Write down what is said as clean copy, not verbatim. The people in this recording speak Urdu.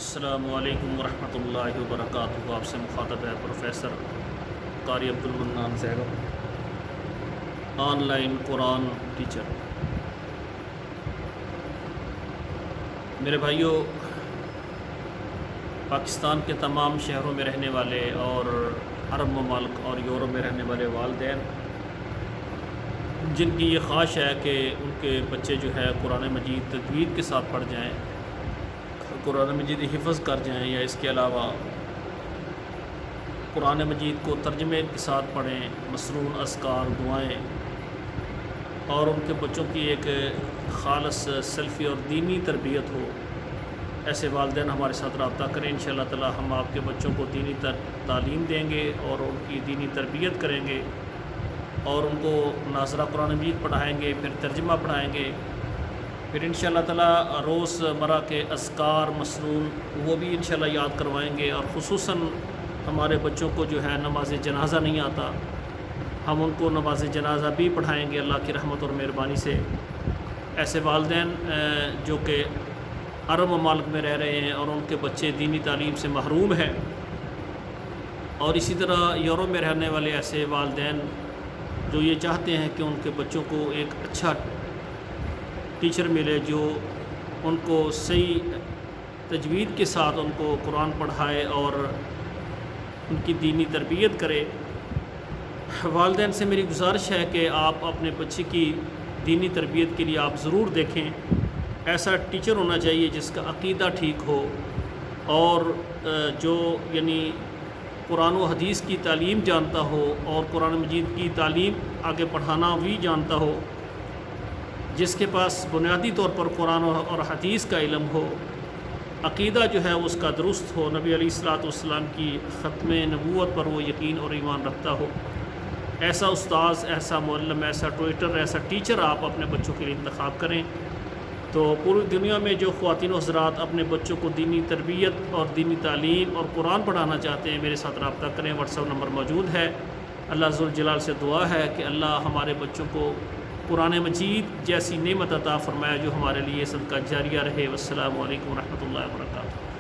السلام علیکم ورحمۃ اللہ وبرکاتہ۔ آپ سے مخاطب ہے پروفیسر قاری عبدالمنان زیگب، آن لائن قرآن ٹیچر۔ میرے بھائیوں، پاکستان کے تمام شہروں میں رہنے والے اور عرب ممالک اور یورپ میں رہنے والے والدین جن کی یہ خواہش ہے کہ ان کے بچے جو ہے قرآن مجید تجوید کے ساتھ پڑھ جائیں، قرآن مجید حفظ کر جائیں، یا اس کے علاوہ قرآن مجید کو ترجمے کے ساتھ پڑھیں، مسنون اذکار دعائیں، اور ان کے بچوں کی ایک خالص سلفی اور دینی تربیت ہو، ایسے والدین ہمارے ساتھ رابطہ کریں۔ انشاءاللہ تعالی ہم آپ کے بچوں کو دینی تعلیم دیں گے اور ان کی دینی تربیت کریں گے، اور ان کو ناظرہ قرآن مجید پڑھائیں گے، پھر ترجمہ پڑھائیں گے، پھر انشاءاللہ تعالی روز مرہ کے اذکار مسنون وہ بھی انشاءاللہ یاد کروائیں گے۔ اور خصوصاً ہمارے بچوں کو جو ہے نماز جنازہ نہیں آتا، ہم ان کو نماز جنازہ بھی پڑھائیں گے اللہ کی رحمت اور مہربانی سے۔ ایسے والدین جو کہ عرب ممالک میں رہ رہے ہیں اور ان کے بچے دینی تعلیم سے محروم ہیں، اور اسی طرح یورپ میں رہنے والے ایسے والدین جو یہ چاہتے ہیں کہ ان کے بچوں کو ایک اچھا ٹیچر ملے جو ان کو صحیح تجوید کے ساتھ ان کو قرآن پڑھائے اور ان کی دینی تربیت کرے، والدین سے میری گزارش ہے کہ آپ اپنے بچے کی دینی تربیت کے لیے آپ ضرور دیکھیں۔ ایسا ٹیچر ہونا چاہیے جس کا عقیدہ ٹھیک ہو اور جو یعنی قرآن و حدیث کی تعلیم جانتا ہو اور قرآن مجید کی تعلیم آگے پڑھانا بھی جانتا ہو، جس کے پاس بنیادی طور پر قرآن اور حدیث کا علم ہو، عقیدہ جو ہے اس کا درست ہو، نبی علیہ الصلوۃ والسلام کی ختم نبوت پر وہ یقین اور ایمان رکھتا ہو، ایسا استاذ، ایسا معلم، ایسا ٹیوٹر، ایسا ٹیچر آپ اپنے بچوں کے لیے انتخاب کریں۔ تو پوری دنیا میں جو خواتین و حضرات اپنے بچوں کو دینی تربیت اور دینی تعلیم اور قرآن پڑھانا چاہتے ہیں، میرے ساتھ رابطہ کریں، واٹس ایپ نمبر موجود ہے۔ اللہ ذوالجلال سے دعا ہے کہ اللہ ہمارے بچوں کو قرآن مجید جیسی نعمت عطا فرمائے جو ہمارے لیے صدقہ جاریہ رہے۔ والسلام علیکم ورحمۃ اللہ وبرکاتہ۔